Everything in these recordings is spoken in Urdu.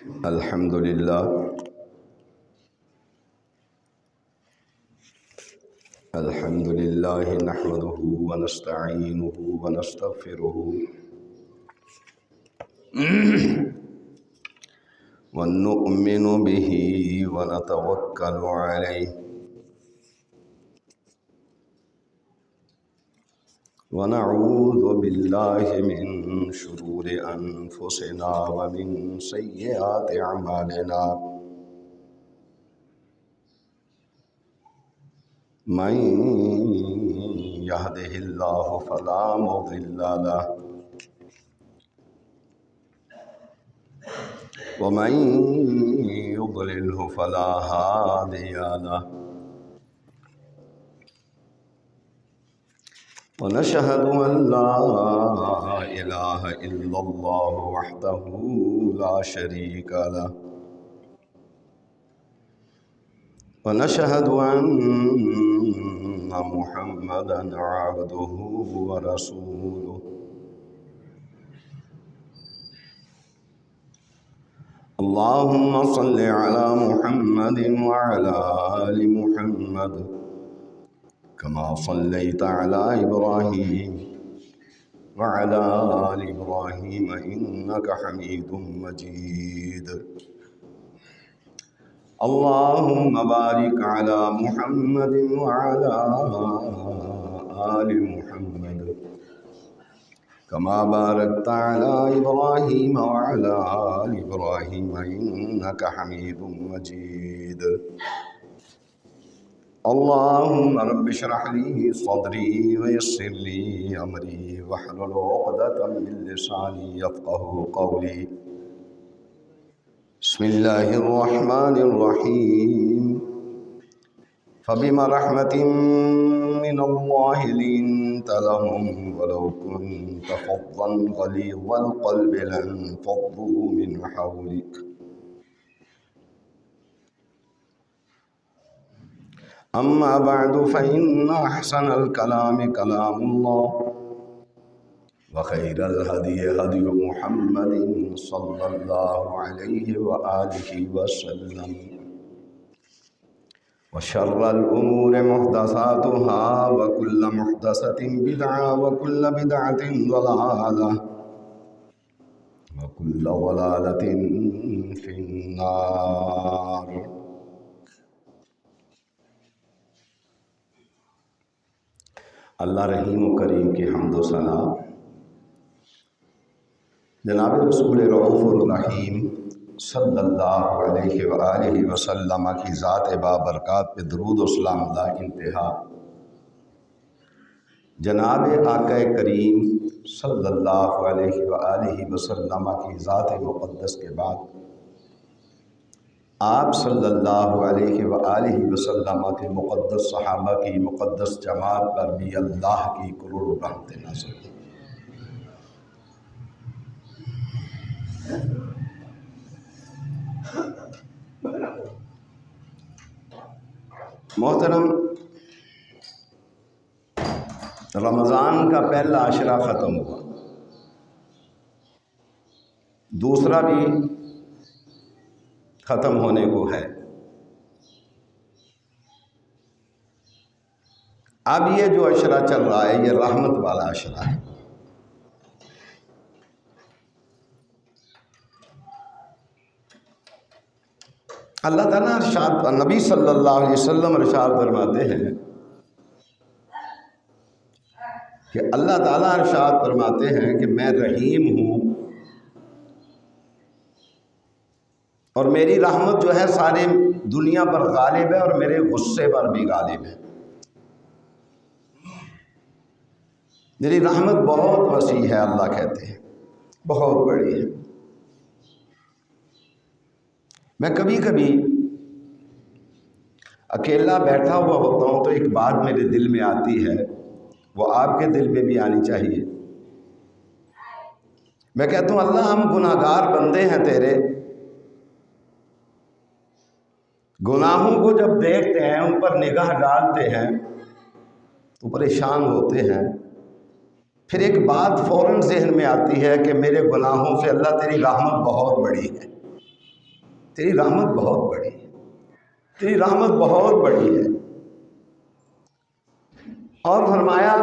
الحمد للہ نحمده ونستعینه ونستغفره ونؤمن به ونتوکل علیہ ونعوذ باللہ من شرور انفسنا ومن سیئات اعمالنا من يهده الله فلا مضل له ومن يضلله فلا هادي له ونشهد أن لا إله إلا الله وحده لا شريك له ونشهد أن محمدا عبده ورسوله اللهم صل على محمد وعلى آل محمد كما صليت على إبراهيم وعلى آل إبراهيم إنك حميد مجيد اللهم بارك على محمد وعلى آل محمد كما باركت على إبراهيم وعلى آل إبراهيم إنك حميد مجيد اللهم رب اشرح لي صدري ويسر لي أمري واحلل عقدة من لساني يفقهوا قولي بسم الله الرحمن الرحيم فبما رحمة من الله لنت لهم ولو كنت فظا غليظ القلب لانفضوا من حولك أما بعد فإن أحسن الكلام كلام الله وخير الهدي هدي محمد صلى الله عليه وآله وسلم وشر الأمور محدثاتها وكل محدثة بدعة وكل بدعة ضلالة وكل ضلالة في النار اللہ رحیم و کریم کی حمد و ثنا جناب رسول رؤوف الرحیم صلی اللہ علیہ وآلہ وسلم کی ذات بابرکات پہ درود و سلام لا انتہا، جناب آقا کریم صلی اللہ علیہ وآلہ وسلم کی ذات مقدس کے بعد آپ صلی اللہ علیہ وآلہ وسلم کے مقدس صحابہ کی مقدس جماعت پر بھی اللہ کی کروڑوں رحمتیں نازل ہوں۔ محترم، رمضان کا پہلا عشرہ ختم ہوا، دوسرا بھی ختم ہونے کو ہے۔ اب یہ جو عشرہ چل رہا ہے یہ رحمت والا عشرہ ہے۔ اللہ تعالیٰ ارشاد، نبی صلی اللہ علیہ وسلم ارشاد فرماتے ہیں کہ اللہ تعالیٰ ارشاد فرماتے ہیں کہ میں رحیم ہوں اور میری رحمت جو ہے سارے دنیا پر غالب ہے اور میرے غصے پر بھی غالب ہے۔ میری رحمت بہت وسیع ہے، اللہ کہتے ہیں بہت بڑی ہے۔ میں کبھی کبھی اکیلا بیٹھا ہوا ہوتا ہوں تو ایک بات میرے دل میں آتی ہے، وہ آپ کے دل میں بھی آنی چاہیے۔ میں کہتا ہوں اللہ ہم گناہگار بندے ہیں تیرے، گناہوں کو جب دیکھتے ہیں ان پر نگاہ ڈالتے ہیں تو پریشان ہوتے ہیں، پھر ایک بات فوراً ذہن میں آتی ہے کہ میرے گناہوں سے اللہ تیری رحمت بہت بڑی ہے۔ تیری رحمت بہت بڑی ہے، تیری رحمت بہت بڑی ہے۔ اور فرمایا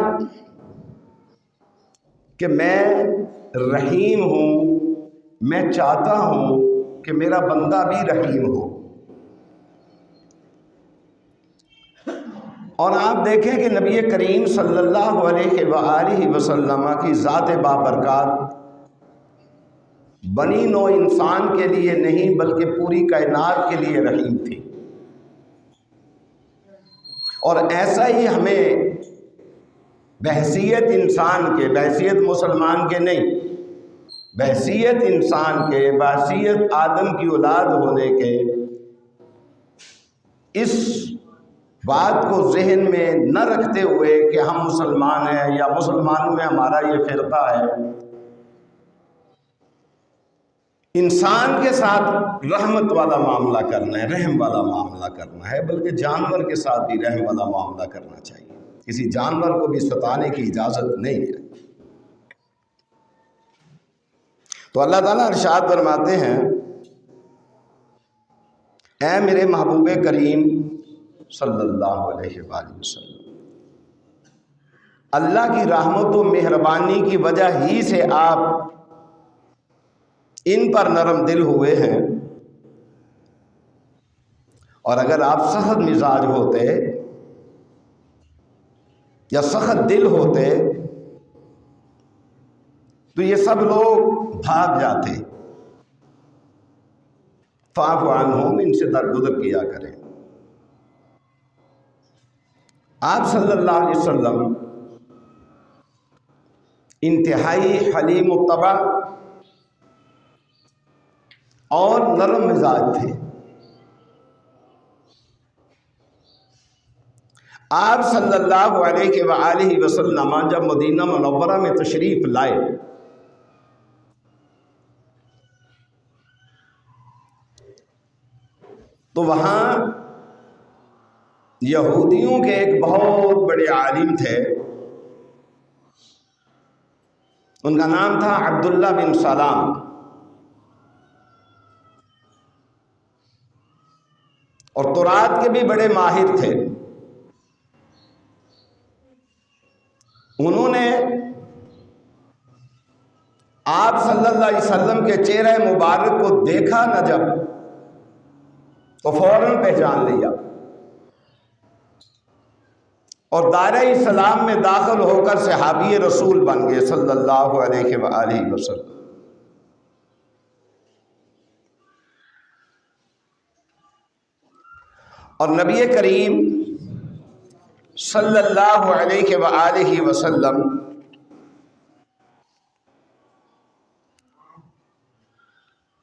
کہ میں رحیم ہوں، میں چاہتا ہوں کہ میرا بندہ بھی رحیم ہو۔ اور آپ دیکھیں کہ نبی کریم صلی اللہ علیہ وآلہ وسلم کی ذات بابرکات بنی نوع انسان کے لیے نہیں بلکہ پوری کائنات کے لیے رحیم تھی۔ اور ایسا ہی ہمیں بحیثیت انسان کے، بحیثیت مسلمان کے نہیں، بحیثیت انسان کے، بحیثیت آدم کی اولاد ہونے کے، اس بات کو ذہن میں نہ رکھتے ہوئے کہ ہم مسلمان ہیں یا مسلمانوں میں ہمارا یہ فرقہ ہے، انسان کے ساتھ رحمت والا معاملہ کرنا ہے، رحم والا معاملہ کرنا ہے، بلکہ جانور کے ساتھ بھی رحم والا معاملہ کرنا چاہیے۔ کسی جانور کو بھی ستانے کی اجازت نہیں ہے۔ تو اللہ تعالیٰ ارشاد فرماتے ہیں، اے میرے محبوب کریم صلی اللہ علیہ وآلہ وسلم، اللہ کی رحمت و مہربانی کی وجہ ہی سے آپ ان پر نرم دل ہوئے ہیں، اور اگر آپ سخت مزاج ہوتے یا سخت دل ہوتے تو یہ سب لوگ بھاگ جاتے۔ فاعف عنہم، ان سے درگزر کیا کریں۔ آپ صلی اللہ علیہ وسلم انتہائی حلیم و طبع اور نرم مزاج تھے۔ آپ صلی اللہ علیہ وآلہ وسلم جب مدینہ منورہ میں تشریف لائے تو وہاں یہودیوں کے ایک بہت بڑے عالم تھے، ان کا نام تھا عبداللہ بن سلام، اور تورات کے بھی بڑے ماہر تھے۔ انہوں نے آپ صلی اللہ علیہ وسلم کے چہرہ مبارک کو دیکھا نہ جب تو فوراً پہچان لیا، اور دائرہ اسلام میں داخل ہو کر صحابی رسول بن گئے صلی اللہ علیہ وآلہ وسلم۔ اور نبی کریم صلی اللہ علیہ وآلہ وسلم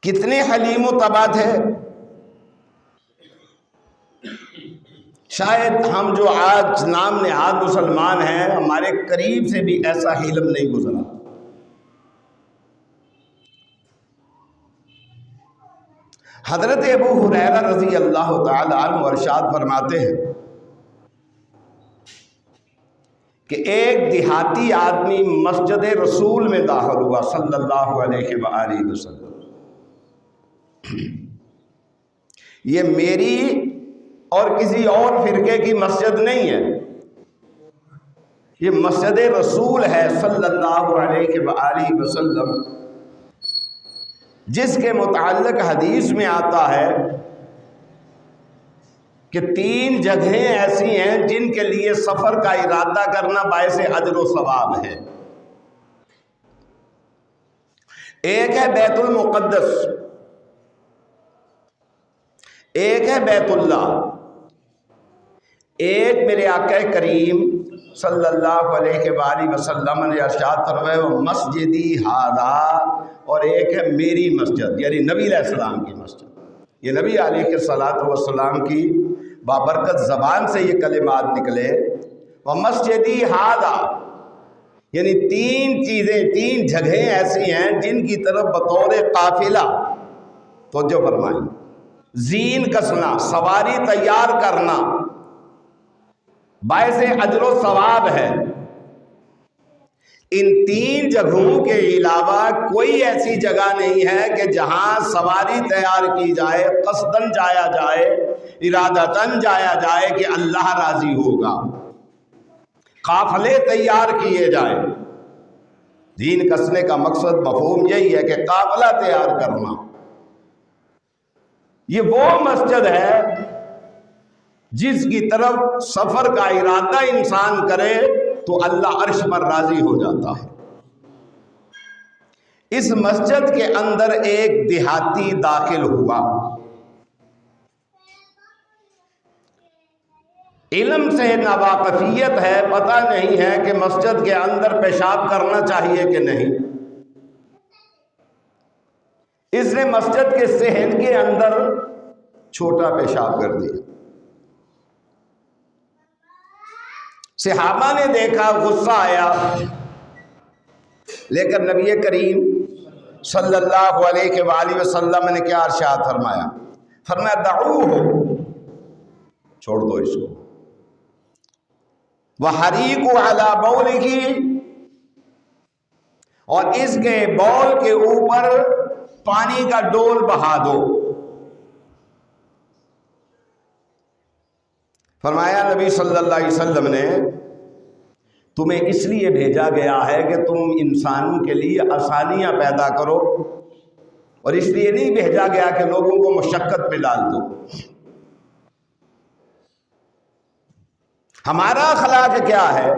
کتنے حلیم و طبع تھے، شاید ہم جو آج نام نہاد مسلمان ہیں ہمارے قریب سے بھی ایسا حلم نہیں گزرا۔ حضرت ابو ہریرہ رضی اللہ تعالی عنہ ارشاد فرماتے ہیں کہ ایک دیہاتی آدمی مسجد رسول میں داخل ہوا صلی اللہ علیہ وآلہ وسلم۔ یہ میری اور کسی اور فرقے کی مسجد نہیں ہے، یہ مسجد رسول ہے صلی اللہ علیہ وآلہ وسلم، جس کے متعلق حدیث میں آتا ہے کہ 3 جگہیں ایسی ہیں جن کے لیے سفر کا ارادہ کرنا باعث اجر و ثواب ہے۔ ایک ہے بیت المقدس، ایک ہے بیت اللہ، ایک میرے آقا کریم صلی اللہ علیہ وآلہ وسلم نے ارشاد فرمایا مسجدی ھذا، اور ایک ہے میری مسجد، یعنی نبی علیہ السلام کی مسجد۔ یہ نبی علیہ السلام کی بابرکت زبان سے یہ کلمات نکلے، ومسجدی ھذا، یعنی 3 چیزیں، 3 جگہیں ایسی ہیں جن کی طرف بطور قافلہ توجہ فرمائیں، زین کسنا، سواری تیار کرنا باعث اجر و ثواب ہے، ان تین جگہوں کے علاوہ کوئی ایسی جگہ نہیں ہے کہ جہاں سواری تیار کی جائے، قصدن جایا جائے، ارادتن جایا جائے کہ اللہ راضی ہوگا، قافلے تیار کیے جائیں۔ دین کسنے کا مقصد مفہوم یہی ہے کہ قافلہ تیار کرنا۔ یہ وہ مسجد ہے جس کی طرف سفر کا ارادہ انسان کرے تو اللہ عرش پر راضی ہو جاتا ہے۔ اس مسجد کے اندر ایک دیہاتی داخل ہوا، علم سے ناواقفیت ہے، پتہ نہیں ہے کہ مسجد کے اندر پیشاب کرنا چاہیے کہ نہیں۔ اس نے مسجد کے صحن کے اندر چھوٹا پیشاب کر دیا۔ صحابہ نے دیکھا، غصہ آیا، لیکن نبی کریم صلی اللہ علیہ وآلہ وسلم نے کیا ارشاد فرمایا؟ فرمایا دعوہ، چھوڑ دو اس کو، وحریقوا علی بولہ، اور اس کے بول کے اوپر پانی کا ڈول بہا دو۔ فرمایا نبی صلی اللہ علیہ وسلم نے تمہیں اس لیے بھیجا گیا ہے کہ تم انسانوں کے لیے آسانیاں پیدا کرو، اور اس لیے نہیں بھیجا گیا کہ لوگوں کو مشقت میں ڈال دو۔ ہمارا اخلاق کیا ہے؟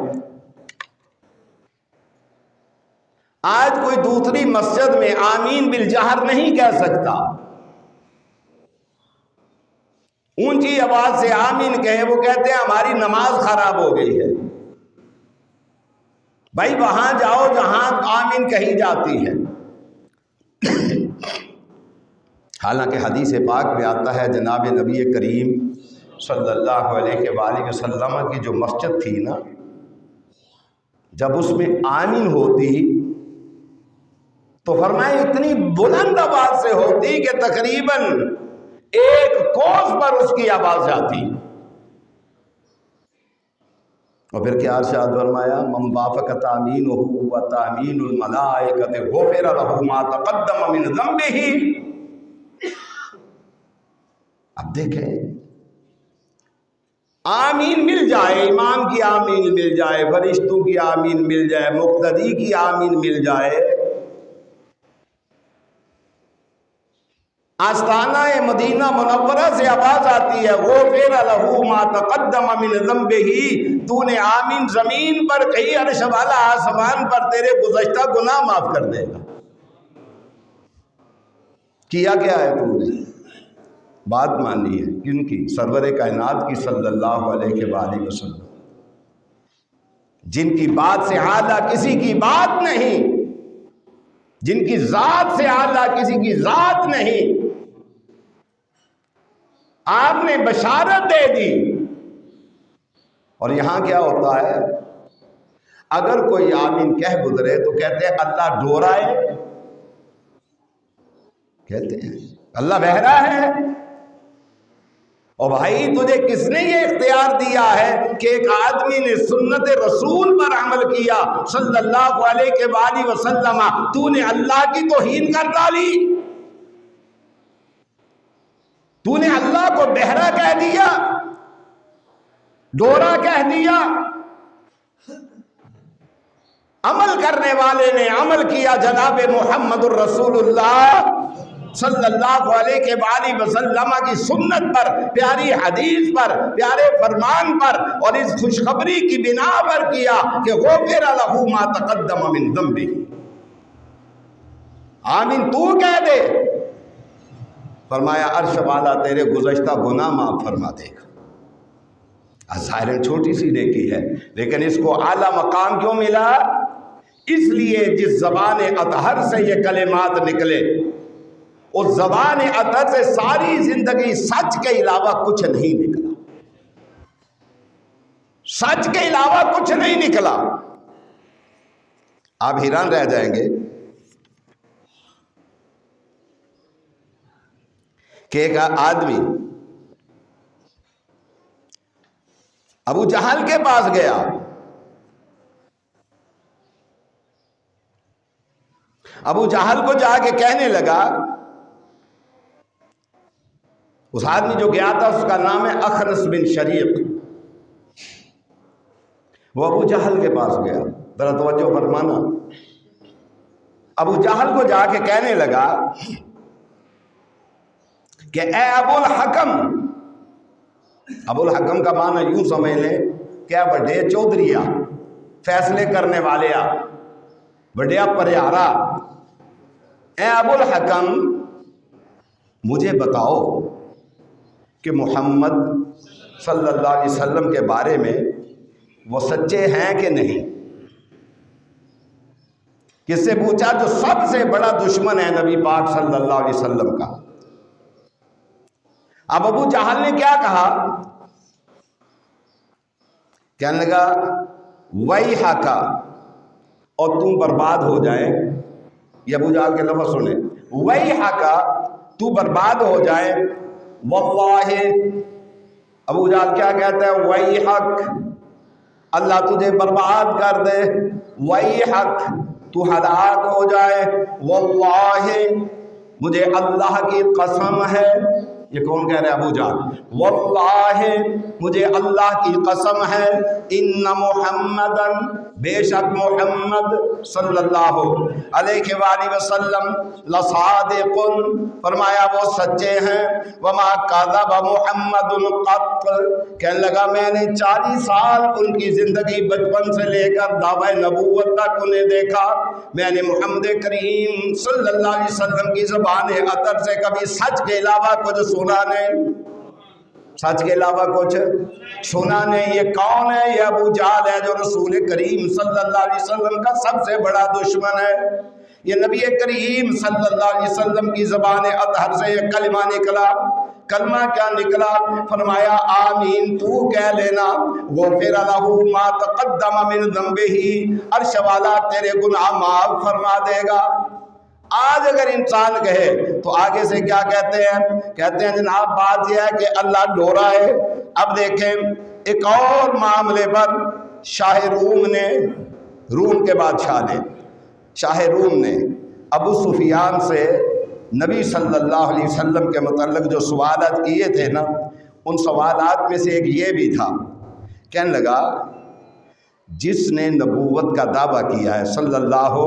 آج کوئی دوسری مسجد میں آمین بالجہر نہیں کہہ سکتا، اونچی آواز سے آمین کہے، وہ کہتے ہیں ہماری نماز خراب ہو گئی ہے۔ بھائی وہاں جاؤ جہاں آمین کہی جاتی ہے۔ حالانکہ حدیث پاک میں آتا ہے جناب نبی کریم صلی اللہ علیہ وآلہ وسلم کی جو مسجد تھی نا، جب اس میں آمین ہوتی تو فرمائے اتنی بلند آواز سے ہوتی کہ تقریباً ایک کوس پر اس کی آواز جاتی۔ اور پھر کیا ارشاد فرمایا؟ من وافق تامینہ و تامین الملائکۃ غفر لہ ما تقدم من ذنبہ۔ اب دیکھیں، آمین مل جائے، امام کی آمین مل جائے، فرشتوں کی آمین مل جائے، مقتدی کی آمین مل جائے، آستانہ مدینہ منورہ سے آواز آتی ہے غفر لہ ما تقدم من ذنبہ، تو نے آمین زمین پر کہی، عرش والا آسمان پر تیرے گزشتہ گناہ معاف کر دے گا۔ کیا کیا ہے تو نے؟ بات مانی ہے کن کی؟ سرور کائنات کی صلی اللہ علیہ وآلہ وسلم، جن کی بات سے اعلیٰ کسی کی بات نہیں، جن کی ذات سے اعلیٰ کسی کی ذات نہیں۔ آپ نے بشارت دے دی۔ اور یہاں کیا ہوتا ہے؟ اگر کوئی آمین کہہ گزرے تو کہتے ہیں اللہ ڈورا ہے، کہتے ہیں اللہ بہرا ہے۔ اور بھائی تجھے کس نے یہ اختیار دیا ہے کہ ایک آدمی نے سنت رسول پر عمل کیا صلی اللہ علیہ وآلہ وسلم، تو نے اللہ کی توہین کر ڈالی، تو نے اللہ کو بہرا کہہ دیا، ڈورا کہہ دیا۔ عمل کرنے والے نے عمل کیا جناب محمد الرسول اللہ صلی اللہ علیہ وآلہ وسلم کی سنت پر، پیاری حدیث پر، پیارے فرمان پر، اور اس خوشخبری کی بنا پر کیا کہ غفر لہ ما تقدم من ذنبہ۔ آمین تو کہہ دے، فرمایا عرش والا تیرے گزشتہ گناہ معاف فرما دے گا۔ ظاہراً چھوٹی سی نیکی ہے، لیکن اس کو اعلیٰ مقام کیوں ملا؟ اس لیے جس زبان اطہر سے یہ کلمات نکلے، اس زبان اطہر سے ساری زندگی سچ کے علاوہ کچھ نہیں نکلا، سچ کے علاوہ کچھ نہیں نکلا۔ آپ حیران رہ جائیں گے کہ ایک آدمی ابو جہل کے پاس گیا، ابو جہل کو جا کے کہنے لگا، اس آدمی جو گیا تھا اس کا نام ہے اخنس بن شریق، وہ ابو جہل کے پاس گیا، ذرا توجہ فرمانا، ابو جہل کو جا کے کہنے لگا کہ اے ابو الحکم، ابو الحکم کا معنی یوں سمجھ لیں کیا بڑے چودھریا، فیصلے کرنے والے آ، بڑیا پریارا، اے ابو الحکم مجھے بتاؤ کہ محمد صلی اللہ علیہ وسلم کے بارے میں وہ سچے ہیں کہ نہیں؟ کس سے پوچھا؟ جو سب سے بڑا دشمن ہے نبی پاک صلی اللہ علیہ وسلم کا۔ اب ابو جہل نے کیا کہا؟ کہنے لگا وَيْحَكَ، اور تم برباد ہو جائے، یہ ابو جہل کے لفظ سنیں، وَيْحَكَ، تو برباد ہو جائے، وَاللَّهِ، ابو جہل کیا کہتا ہے؟ وَيْحَكَ، اللہ تجھے برباد کر دے، وَيْحَكَ، تو ہلاک ہو جائے، وَاللَّهِ، مجھے اللہ کی قسم ہے، یہ کون کہہ رہے ہیں؟ ابو جہل، واللہ، مجھے اللہ کی قسم ہے، ان محمدن، بے شک محمد صلی اللہ علیہ وآلہ وسلم، لصادق، فرمایا وہ سچے ہیں، وما کذب محمد قط، کہنے لگا میں نے 40 سال ان کی زندگی بچپن سے لے کر دعوی نبوت تک انہیں دیکھا، میں نے محمد کریم صلی اللہ علیہ وسلم کی زبان اطہر سے کبھی سچ کے علاوہ کچھ سنا نہیں، سچ کے علاوہ کچھ سنا نہیں۔ یہ کون ہے؟ یہ ابو جہل ہے جو رسول کریم صلی اللہ علیہ وسلم کا سب سے بڑا دشمن ہے۔ یہ نبی کریم صلی اللہ علیہ وسلم کی زبان اطہر سے یہ کلمہ نکلا، کلمہ کیا نکلا؟ فرمایا آمین، تو کہہ لینا غفر لہ ما تقدم من ذنبہ، عرش والا تیرے گناہ معاف فرما دے گا۔ آج اگر انسان کہے تو آگے سے کیا کہتے ہیں؟ کہتے ہیں جناب بات یہ ہے کہ اللہ ڈورا ہے۔ اب دیکھیں ایک اور معاملے پر شاہ روم نے، روم کے بادشاہ نے، شاہ روم نے ابو سفیان سے نبی صلی اللہ علیہ وسلم کے متعلق جو سوالات کیے تھے نا، ان سوالات میں سے ایک یہ بھی تھا، کہنے لگا جس نے نبوت کا دعویٰ کیا ہے صلی اللہ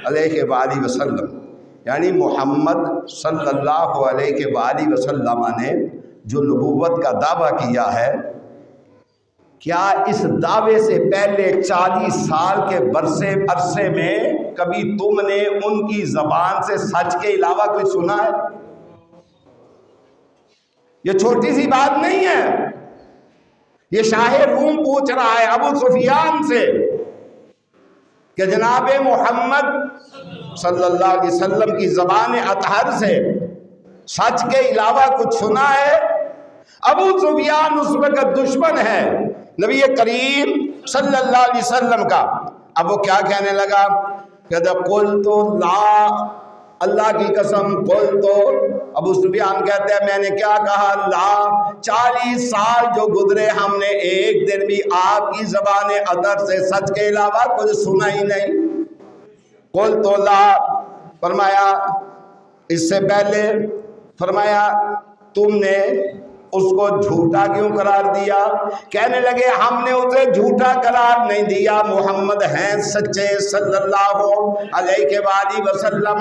علیہ وآلہ وسلم، یعنی محمد صلی اللہ علیہ وآلہ وسلم نے جو نبوت کا دعویٰ کیا ہے، کیا اس دعوے سے پہلے 40 سال کے عرصے میں کبھی تم نے ان کی زبان سے سچ کے علاوہ کوئی سنا ہے؟ یہ چھوٹی سی بات نہیں ہے، یہ شاہ روم پوچھ رہا ہے ابو سفیان سے کہ جناب محمد صلی اللہ علیہ وسلم کی زبان اطہر سے سچ کے علاوہ کچھ سنا ہے؟ ابو سفیان اس وقت دشمن ہے نبی کریم صلی اللہ علیہ وسلم کا۔ اب وہ کیا کہنے لگا؟ کہتا قل تو لا، اللہ کی قسم، قل تو، ابو سفیان کہتے ہیں میں نے کیا کہا؟ لا، 40 سال جو گزرے ہم نے ایک دن بھی آپ کی زبان اطہر سے سچ کے علاوہ کچھ سنا ہی نہیں۔ قل تو لا، فرمایا اس سے پہلے فرمایا تم نے اس کو جھوٹا کیوں قرار دیا؟ کہنے لگے ہم نے اسے جھوٹا قرار نہیں دیا، محمد ہیں سچے صلی اللہ علیہ وآلہ وسلم،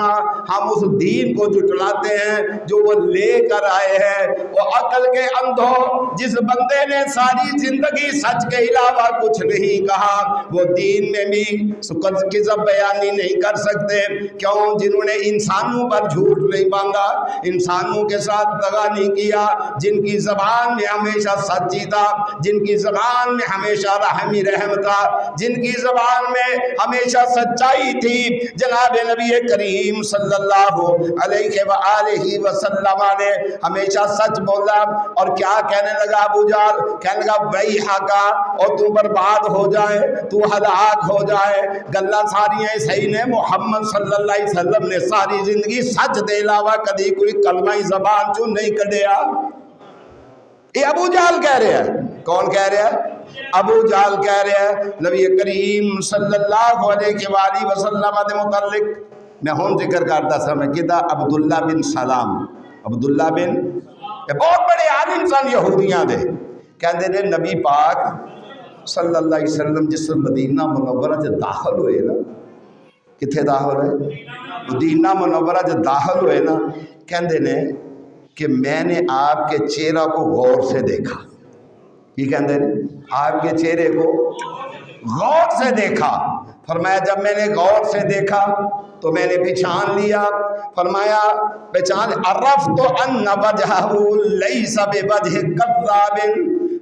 ہم اس دین کو جھٹلاتے ہیں جو وہ لے کر آئے ہیں۔ وہ عقل کے اندھو، جس بندے نے ساری زندگی سچ کے علاوہ کچھ نہیں کہا، وہ دین میں بھی کذب بیانی نہیں کر سکتے۔ کیوں؟ جنہوں نے انسانوں پر جھوٹ نہیں باندھا، انسانوں کے ساتھ دغا نہیں کیا، جن کی زبان میں ہمیشہ سچی تھا، جن کی زبان میں ہمیشہ رحمی رحم تھا، جن کی زبان میں ہمیشہ سچائی تھی، جناب نبی کریم صلی اللہ علیہ وآلہ وسلم نے ہمیشہ سچ بولا۔ اور کیا کہنے لگا ابو جہل؟ کہنے لگا ویحکا، اور تو برباد ہو جائے، تو ہلاک ہو جائے۔ گلاں ساریاں صحیح نے، محمد صلی اللہ علیہ وسلم نے ساری زندگی سچ دے علاوہ کدی کوئی کلمہ زبان چوں نہیں کڈیا۔ یہ ابو جہل کہہ رہے ہیں۔ کون کہہ رہے ہیں؟ ابو جہل کہہ رہے ہیں نبی کریم صلی اللہ علیہ وآلہ وسلم کے متعلق۔ میں ہوں ذکر کرتا سا میں کہتا عبداللہ بن سلام، عبداللہ بن بہت بڑے عالم سن یہودیاں دے، کہندے نے نبی پاک صلی اللہ علیہ وسلم جس مدینہ منورہ سے داخل ہوئے نا، کتنے داخل ہوئے؟ مدینہ منورہ سے داخل ہوئے نا، کہندے نے کہ میں نے آپ کے چہرہ کو غور سے دیکھا. یہ کہندے نے آپ کے چہرے کو غور سے دیکھا. فرمایا جب میں نے غور سے دیکھا تو میں نے پہچان لیا. فرمایا پہچان عرفت ان وجہہ لیس بوجہ کذاب.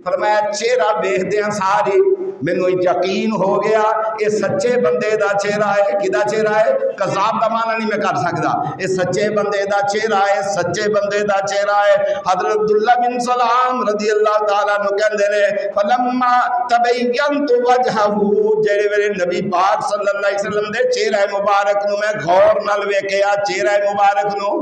فرمایا چہرہ دیکھدیاں ساری مینوں یقین ہو گیا یہ سچے بندے دا چہرہ ہے. کدا چہرہ ہے؟ کذاب دا معنی نہیں میں کر سکتا. یہ سچے بندے دا چہرہ ہے، سچے بندے دا چہرہ ہے. حضرت عبداللہ بن سلام رضی اللہ تعالیٰ عنہ کہندے نے فلما تبینت وجہہ، جڑے میرے نبی پاک صلی اللہ علیہ وسلم دے چہرہ مبارک نو میں غور نال ویکھیا، چہرہ مبارک نو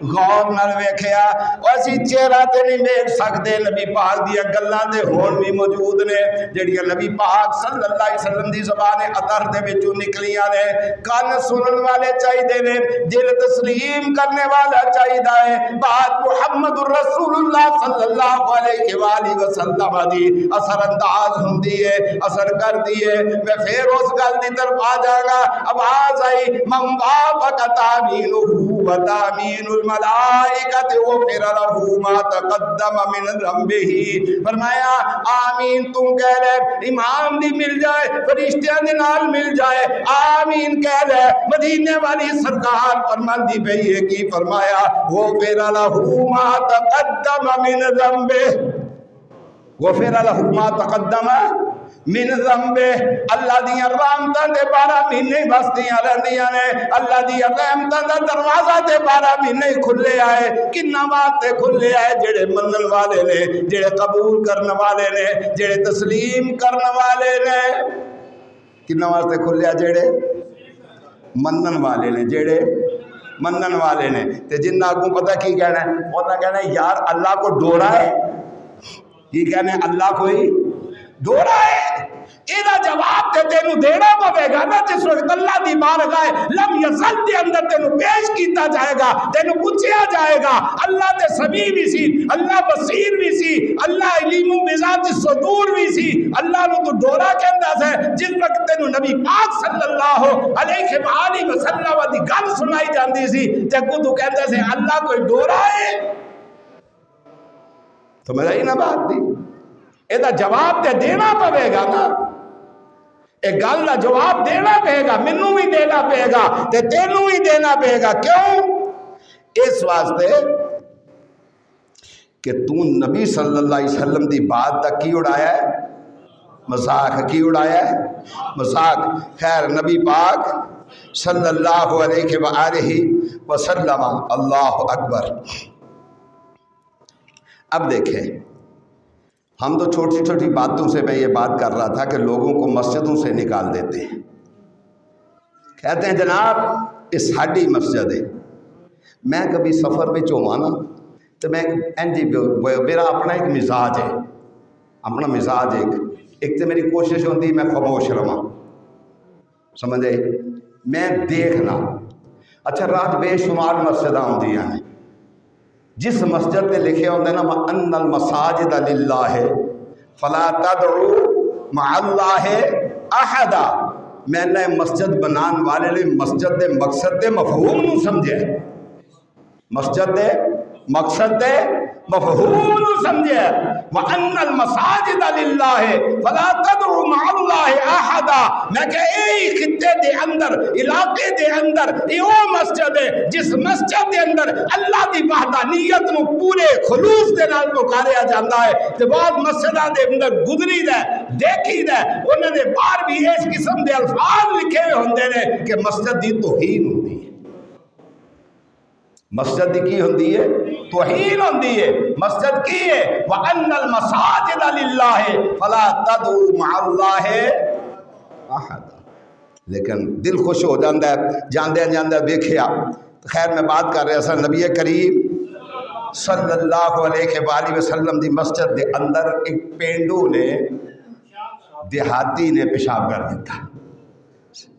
غور نال ویکھیا. اسی چہرہ تے نہیں ویکھ سکتے، نبی پاک دیا گلاں تے ہون بھی موجود نے جڑیاں نبی پاک صلی اللہ علیہ وسلم دی زبان اطہر دے وچوں نکلیاں نے. کان سنن والے چاہیے نے، دل تسلیم کرنے والا چاہیے ہے. بات محمد رسول اللہ صلی اللہ علیہ وآلہ وسلم دی اثر انداز ہوندی ہے، اثر کردی ہے. میں پھر اس گل دی طرف آ جاؤں گا. آواز آئی من وافق تامینہ و تامین الملائکۃ غفر لہ ما تقدم من ذنبہ. فرمایا آمین تم کہہ رہے، امام دی مل جائے، فرشتیاں دے نال مل جائے، آمین کہہ رہے. مدینے والی سرکار فرماندی پئی ہے کی فرمایا غفر لہ ما تقدم من ذنبہ، غفر لہ ما تقدم من ذنبہ. اللہ دیا رحمتاں دے 12 مہینے بستیاں رہندیاں نے، اللہ دیا رحمتاں دا دروازہ تے 12 مہینے کھلے آئے. کنا واسطے کھلے آئے؟ جڑے منن والے نے، جڑے قبول کرنے والے نے، جڑے تسلیم کرنے والے نے. کنا واسطے کھلے آئے؟ جڑے منن والے نے، جڑے منن والے نے. تے جنہ کو پتہ کی کہنا ہے، انہاں کہنا ہے یار اللہ کو ڈورا ہے. کی کہنا ہے؟ اللہ کوئی ڈورا ہے. یہ جواب تے تینوں دینا پوے گا نا. جس وقت اللہ دی بارگاہ لم یزل دے اندر تینوں پیش کیتا جائے گا، تینوں پوچھیا جائے گا. اللہ تے سمیع بھی سی، اللہ بصیر بھی سی، اللہ علیم بذات الصدور بھی سی. اللہ نو تو ڈورا کہندا سے. جس وقت تینوں نبی پاک صلی اللہ علیہ وآلہ وسلم دی گل سنائی جاندی سی تے کو تو کہندا سے اللہ کوئی ڈورا ہے. تو میں ہی نہ بات دی یہ جواب تے دینا پوے گا نا. ایک گل کا جواب دینا پے گا، مینوں بھی دینا پے گا تے تینوں بھی دینا پے گا. کیوں؟ اس واسطے کہ تو نبی صلی اللہ علیہ وسلم دی بات تک کی اڑایا ہے؟ مذاق. کی اڑایا ہے؟ مذاق. خیر نبی پاک صلی اللہ علیہ وآلہ وسلم. اللہ اکبر. اب دیکھیں ہم تو چھوٹی چھوٹی باتوں سے میں یہ بات کر رہا تھا کہ لوگوں کو مسجدوں سے نکال دیتے ہیں. کہتے ہیں جناب یہ ساڈی مسجد ہے. میں کبھی سفر میں ہوا نا تو میں میرا اپنا ایک مزاج ہے، اپنا مزاج ایک تو میری کوشش ہوتی میں خاموش رہا، سمجھے، میں دیکھنا. اچھا رات بے شمار مسجداں ہوندیاں ہیں، جس مسجد تے لکھے ہوندے نا وَأَنَّ الْمَسَاجِدَ لِلَّهِ فَلَا تَدْعُوا مَعَ اللَّهِ أَحَدًا. میں نے مسجد بنان والے نے مسجد دے مقصد دے مفہوم نو سمجھے، مسجد دے مقصد دے مفہوم نو سمجھے. وَأَنَّ الْمَسَاجِدَ لِلَّهِ فَلَا تَدْعُوا مَعَ اللَّهِ أَحَدًا. میں کہ ایک خطے دے اندر، علاقے دے اندر یہ مسجد ہے جس مسجد دے اندر اللہ دی وحدانیت نو پورے خلوص دے نال پکاریا جاندا ہے. تے بعض مسجداں دے اندر گزری دا دیکھی دا انہاں دے باہر بھی اس قسم دے الفاظ لکھے ہوئے ہوندے نے کہ مسجد دی توہین ہوندی ہے. مسجد کی ہوندی ہے؟ توہین ہوندی ہے. مسجد کی ہے وَأَنَّ الْمَسَاجِدَ لِلَّهِ فَلَا تَدْعُوا مَعَ اللَّهِ أَحَدًا. لیکن دل خوش ہو جاندہ ہے جاندے جاندے دیکھیا. خیر میں بات کر رہا سا نبی کریم صلی اللہ علیہ وآلہ وسلم دی مسجد دے اندر ایک پینڈو نے دیہاتی نے پیشاب کر دیتا.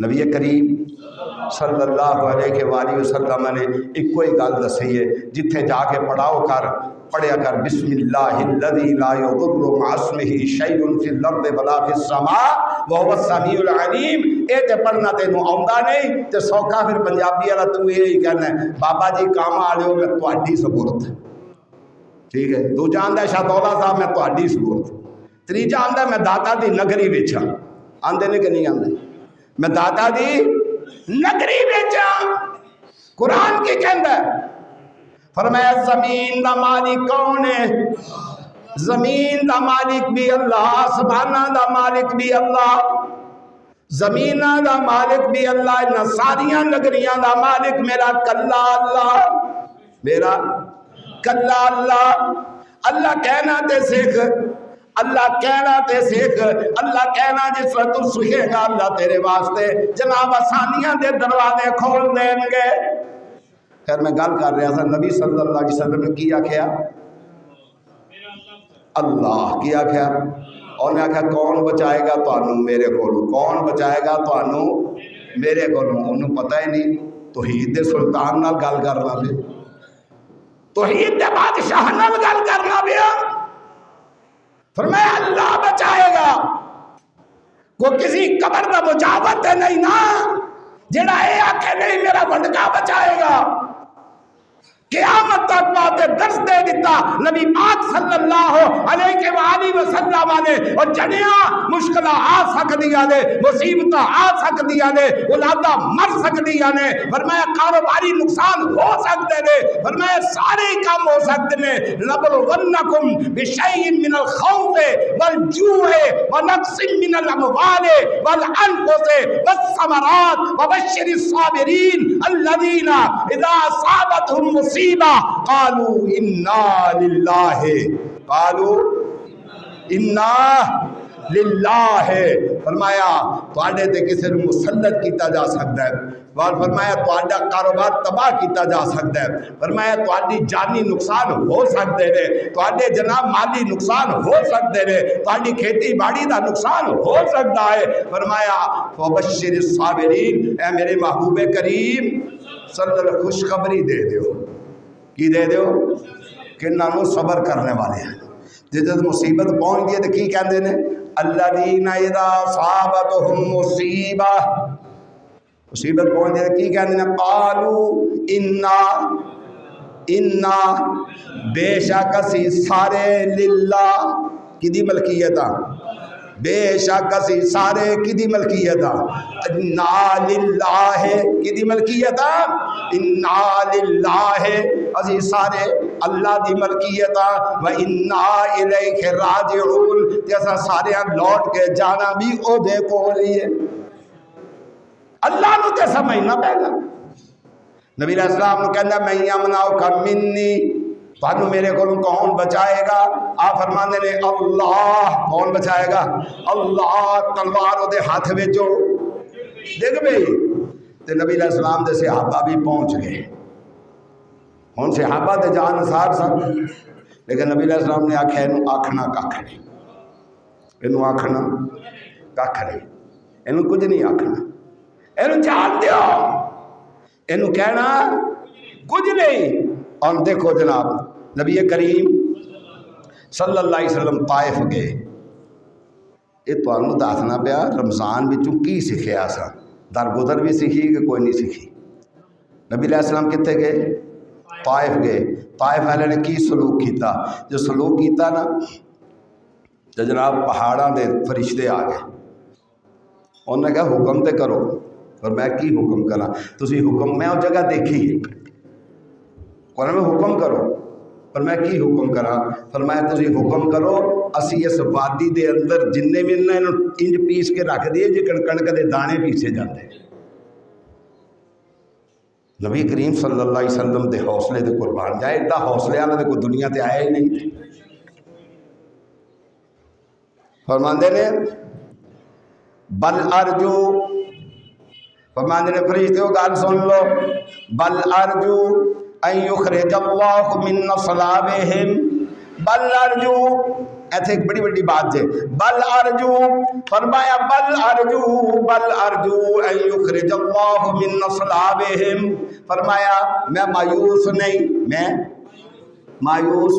نبی کریم صلی اللہ علیہ وآلہ وسلم نے ایک کوئی گل دسی ہے، جتھے جا کے پڑھاؤ کر پڑھیا کر بسم اللہ الذی لا یضر مع اسمہ شیء فی الارض ولا فی السماء وهو السمیع العلیم۔ اے تے پڑھنا تینوں آوندا نہیں تے سوکھا پھر پنجابی والا تو یہی کہنا ہے بابا جی کام والےو میں تہاڈی سپرد، ٹھیک ہے۔ دوجا آندا شاہ دولا صاحب میں تہاڈی سپرد، تیجا آندا میں داتا دی نگری وچ ہاں، آندے نے کہ نہیں آندے، میں داتا دی نگری وچ ہاں۔ قرآن کی کہندا ہے، فرمایا زمین دا مالک کون ہے؟ زمین دا مالک بھی اللہ، آسمانہ دا مالک بھی اللہ، زمینہ دا مالک بھی اللہ، ان ساریاں نگریاں دا مالک میرا کلا اللہ، میرا کلا اللہ۔ اللہ کہنا تے سیکھ، اللہ کہنا تے سیکھ، اللہ کہنا جس وقت تو سکھے گا اللہ تیرے واسطے جناب آسانیاں دے دروازے کھول دیں گے۔ خیر میں گل کر رہا تھا، نبی صلی اللہ علیہ وسلم نے کیا کیا؟ اللہ کیا کیا؟ اور نے آکھا کون بچائے گا تانوں میرے کولوں، کون بچائے گا تانوں میرے کولوں؟ انہوں پتہ ہی نہیں توحید دے سلطان نال گل کرنا پہ، توحید دے بادشاہ نال گل کرنا پہ، فرمایا اللہ بچائے گا، کو کسی قبر دا مجاوت ہے نہیں نا جڑا اے آکھے نہیں میرا بھٹکا بچائے گا۔ قیامت تک بات درس دے دیتا نبی پاک صلی اللہ علیہ وآلہ وسلم نے، اور جڑیاں مشکلہ آ سکدیاں نے، مصیبتاں آ سکدیاں نے، اولاداں مر سکدیاں نے، فرمایا کاروباری نقصان ہو سکتے نے، فرمایا سارے کام ہو سکتے نے، لَبْلُوَنَّكُمْ بِشَيْءٍ مِّنَ الْخَوْفِ وَالْجُوعِ وَنَقْصٍ مِّنَ الْأَمْوَالِ وَالْأَنفُسِ وَالثَّمَرَاتِ وَبَشِّرِ الصَّابِرِينَ الَّذِينَ إِذَا أَصَابَتْهُمْ مصیبہ قالوا انا للہ، قالوا انا للہ، فرمایا تواڈے تے کسی نوں مسلط کیتا جا سکتا ہے، اور فرمایا تواڈا کاروبار تباہ کیتا جا سکتا ہے، فرمایا تواڈی جانی نقصان ہو سکتے نے، تواڈے جناب مالی نقصان ہو سکتے نے، تواڈی کھیتی باڑی دا نقصان ہو سکتا ہے، فرمایا فبشر الصابرین، اے میرے محبوب کریم صلی اللہ علیہ وسلم خوشخبری دے دیو، کی دے دیو کہ انہوں صبر کرنے والے ہیں۔ جب مصیبت پہنچ گئی تو کی کہندے نے؟ الذین اذا اصابتہم مصیبہ، مصیبت پہنچ گئی تو کی کہندے نے؟ قالوا انا بے شک اسی سارے للہ، کی دی ملکیت بے شک اسی سارے کی دی ملکیت انا للہ، کی دی ملکیت انا للہ، اسی سارے اللہ دی ملکیت و انا الیہ راجعون، جیسا سارے لوٹ کے جانا بھی او دے کو لیے۔ اللہ نو تے سمجھنا پہلا، نبی علیہ السلام نے کہنا میں یمنعک منی، تانوں میرے کو کون بچائے گا؟ آپ فرماندے نے اللہ، کون بچائے گا؟ اللہ، تلوار دے ہاتھ وچ دیکھ بھئی، تے نبی علیہ السلام دے صحابہ بھی پہنچ گئے، ہن صحابہ دے جان نثار سن، لیکن نبی علیہ السلام نے آکھیا اینوں آکھنا ککھ نہیں، اینوں آکھنا ککھ نہیں، اینوں کچھ نہیں آکھنا، اینوں جان دیو، اینوں کہنا کچھ نہیں۔ اور دیکھو جناب نبی کریم صلی اللہ علیہ وسلم طائف گئے، یہ تمہیں دسنا پیا رمضان بچوں کی سیکھیا سا، درگزر بھی سیکھی کہ کوئی نہیں سیکھی؟ نبی علیہ السلام کتنے گئے؟ طائف گئے، طائف والے نے کی سلوک کیتا؟ جو سلوک کیتا نا تو جناب پہاڑاں دے فرشتے آ گئے، انہوں نے کہا حکم تے کرو، اور میں کی حکم کرا؟ تسی حکم، میں وہ جگہ دیکھی ہے، قرآن میں حکم کرو، پر میں کی حکم کرا؟ فرمایا تسی حکم کرو اسی اس وادی دے اندر جننے بھی انج پیس کے رکھ دیے جکن کڑک دے دانے پیسے جاتے۔ نبی کریم صلی اللہ علیہ وسلم دے حوصلے دے قربان جائے، اتنا حوصلے والا کوئی دنیا تے آیا ہی نہیں۔ فرماندے نے بل ارجو، فرماندے نے فرشتے ہو گال سن لو، بل ارجو ان یخرج اللہ من اصلابہم، بل ارجو ایتھے ایک بڑی بڑی بات ہے، بل ارجو، فرمایا بل ارجو ان یخرج اللہ من اصلابہم، فرمایا میں مایوس نہیں، میں مایوس،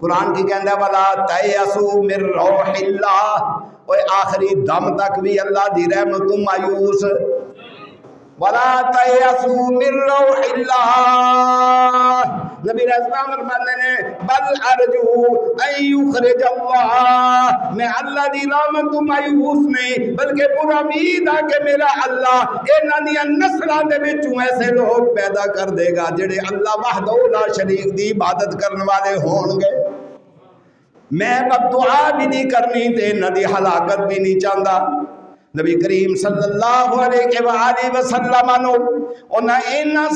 قرآن کی کہندہ ولا تیأسوا من روح اللہ، اور آخری دم تک بھی اللہ دی رحمت تو مایوس، ولا تیأسوا من روح اللہ، نبی علیہ السلام فرماتے ہیں بل ارجو ان یخرج اللہ، میں اللہ دی رحمت تو مایوس نہیں بلکہ پورا امید ہے کہ میرا اللہ انہاں دی نسلاں دے وچوں ایسے لوگ پیدا کر دے گا جڑے اللہ وحدہ لا شریک دی عبادت کرنے والے ہون گے۔ میں بد دعا بھی نہیں کرنی تے انہاں دی ہلاکت بھی نہیں چاہتا۔ نبی کریم صلی اللہ علیہ وآلہ وسلم نو انہاں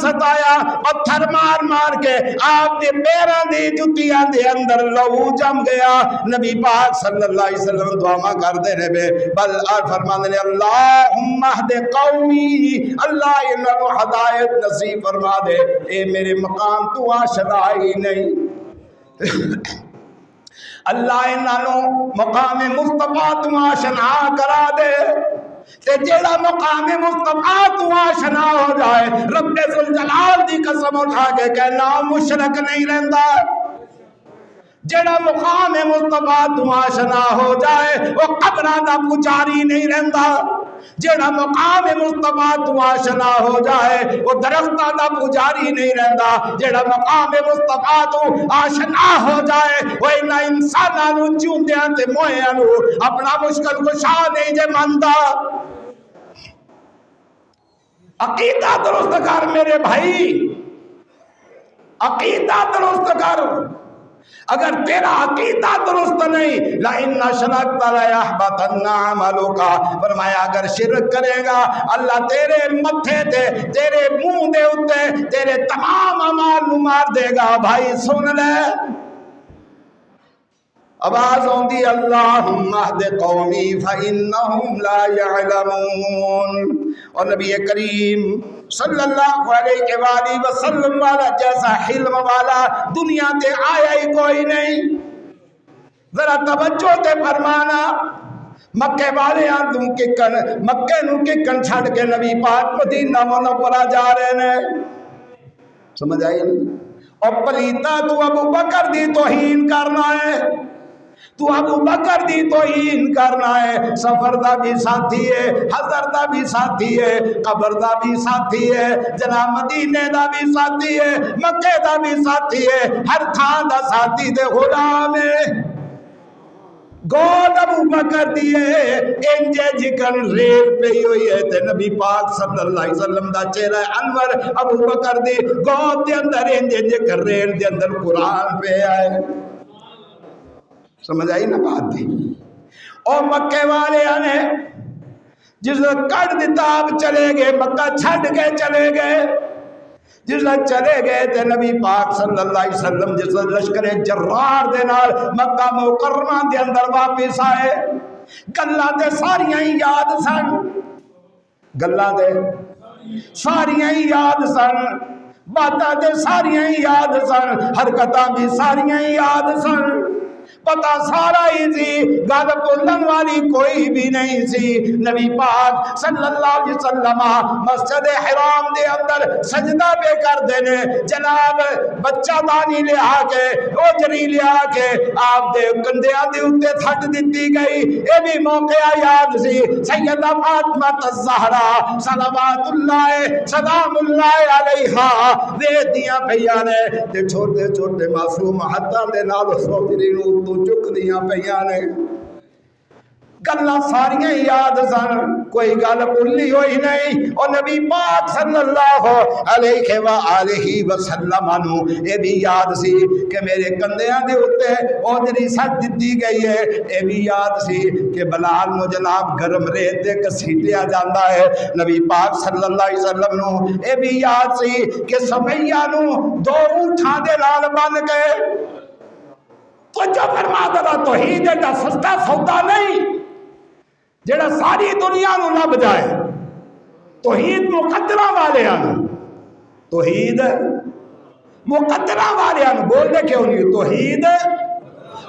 ستایا پتھر مار مار کے آپ دے پیراں دی جتیاں دے اندر لہو جم گیا۔ نبی پاک صلی اللہ علیہ وسلم دعا کردے رہے بے بل فرماندے نے اللہم اہد قومی، اللہ انہاں کو ہدایت نصیب فرما دے، اے میرے مقام تو آشنا ہی نہیں، اللہ انہوں مقام مصطفیٰ تو آشنا کرا دے، تے جیڑا مقام مصطفیٰ تو آشنا ہو جائے رب ذوالجلال دی قسم اٹھا کے کہنا مشرک نہیں رہندا، جیڑا مقام مصطفیٰ تو آشنا ہو جائے وہ قبراں دا پجاری نہیں رہندا، جیڑا مقام مصطفیٰ تو آشنا ہو جائے وہ درختاں دا پجاری نہیں رہندا، جیڑا مقام مصطفیٰ تو آشنا ہو جائے وہ انہاں انساناں نو جیوندیاں تے موئیاں نو اپنا مشکل کشا نہیں جے مندا۔ عقیدہ درست کر میرے بھائی، عقیدہ درست کر، اگر تیرا عقیدہ درست نہیں لَإِنَّ شَرَكْتَ لَيَحْبَطَنَّ عَمَلُكَ، فرمایا اگر شرک کرے گا اللہ تیرے متھے تے تیرے منہ دے اتے تیرے تمام اعمال نو مار دے گا۔ بھائی سن لے، آواز ہوندی اللہم اہد قومی فإنہم لا يعلمون، اور نبی کریم صلی اللہ علیہ وآلہ وسلم والا جیسا حلم والا دنیا تے آیا ہی کوئی نہیں۔ ذرا توجہ تے فرمانا، مکے والے مکے نو ککن چھڑ کے نبی پاک مدینہ منورہ جا رہے ہیں، سمجھ آئی نہیں؟ اور پلیتا تو ابو بکر دی توہین کرنا ہے، تو ابو بکر دی توہین کرنا ہے، سفر دا بھی ساتھی ہے، حضر دا بھی ساتھی ہے، قبر دا بھی ساتھی ہے، جناب مدینے دا بھی ساتھی ہے، مکے دا بھی ساتھی ہے، ہر تھان دا ساتھی دے غلام ہے۔ گود ابو بکر دیئے انجے جکن ریل پہ ہوئی ہے تے نبی پاک صلی اللہ علیہ وسلم دا چہرہ انور ابو بکر دی گود دے اندر انجے جکن ریل دے اندر قرآن پہ آئے، سمجھ آئی نا بات دی؟ اور مکے والے آنے جس کٹ دیتا آپ چلے گئے، مکہ چھڑ کے چلے گئے، جس چلے گئے تے نبی پاک صلی اللہ علیہ وسلم جس لشکر جرار دے نال مکہ مکرمہ دے اندر واپس آئے، گلاں تے ساریاں ہی یاد سن، گلاں تے ساریاں ہی یاد سن، باتاں تے ساریاں ہی یاد سن، حرکتاں بھی ساریاں ہی یاد سن، پتہ سارا ہی سی، گل بولن والی کوئی بھی نہیں سی۔ نبی پاک صلی اللہ علیہ وسلم مسجد حرام دے اندر سجدہ پہ کر دینے، جناب بچہ دانی لے آکے اوجری لے آکے آپ دے کندیاں دے اتے تھٹ دیتی گئی، اے بھی موقع یاد سی، سیدہ فاطمہ الزہرا صلوات اللہ سلام اللہ علیہا دے دیاں پیانے تے چھوٹے چھوٹے معصوم ہاتھاں دے نال سوچری نو تو چک دیاں پیانے، گلاں ساریاں یاد سن، کوئی گل بھلی ہوئی نہیں۔ اور نبی پاک صلی اللہ علیہ وآلہ وسلم نو اے بھی یاد سی کہ میرے کندیاں دے اوتے اوجری سٹ دتی گئی ہے، اے بھی یاد سی کہ بلال نو جناب گرم ریت تے گھسیٹیا جاندا ہے، نبی پاک صلی اللہ علیہ وسلم نو اے بھی یاد سی کہ سمیہ نو دو اونٹاں دے نال بن کے تو جو فرما دا توحید دا سستا سودا نہیں جڑا ساری دنیا نو لب جائے، توحید مقدرہ والے آنو، توحید مقدرہ والے آنو، بول دے کیوں نہیں، توحید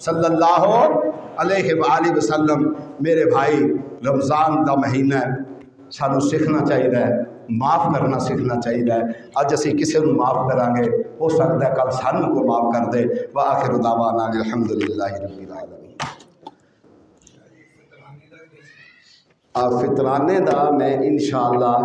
صلی اللہ علیہ وآلہ وسلم۔ میرے بھائی رمضان دا مہینہ ہے، سانو سیکھنا چاہیے، معاف کرنا سیکھنا چاہیے۔ اج اسی کسی کو معاف کریں گے، ہو سکتا ہے کل سانو کو معاف کر دے۔ وآخر دعوانا الحمدللہ رب العالمین۔ فطرانے دا میں انشاءاللہ